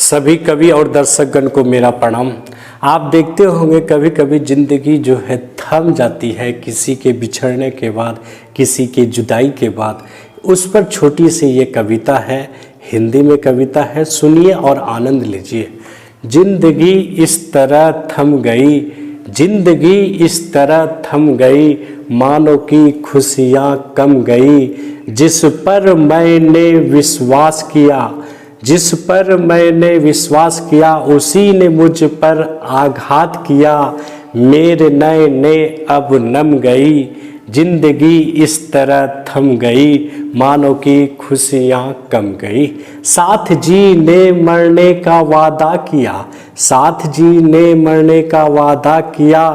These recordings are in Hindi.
सभी कवि और दर्शकगण को मेरा प्रणाम। आप देखते होंगे कभी कभी ज़िंदगी जो है थम जाती है किसी के बिछड़ने के बाद, किसी के जुदाई के बाद। उस पर छोटी सी ये कविता है, हिंदी में कविता है, सुनिए और आनंद लीजिए। जिंदगी इस तरह थम गई, जिंदगी इस तरह थम गई, मानो की खुशियाँ कम गई। जिस पर मैंने विश्वास किया, जिस पर मैंने विश्वास किया, उसी ने मुझ पर आघात किया। मेरे नैने अब नम गई, जिंदगी इस तरह थम गई, मानो की खुशियाँ कम गई। साथ जी ने मरने का वादा किया, साथ जी ने मरने का वादा किया,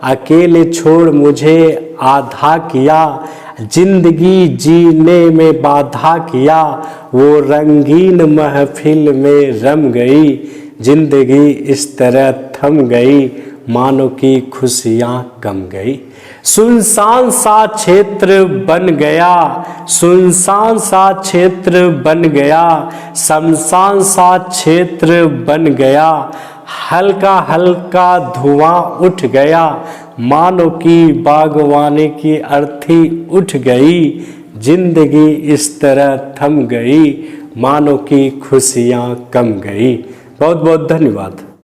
अकेले छोड़ मुझे आधा किया। जिंदगी जीने में बाधा किया, वो रंगीन महफिल में रम गई। जिंदगी इस तरह थम गई, मानो की खुशियाँ कम गई। सुनसान सा क्षेत्र बन गया, सुनसान सा क्षेत्र बन गया, शमशान सा क्षेत्र बन गया। हल्का हल्का धुआं उठ गया, मानो की बागवानी की अर्थी उठ गई। जिंदगी इस तरह थम गई, मानो की खुशियाँ कम गई। बहुत बहुत धन्यवाद।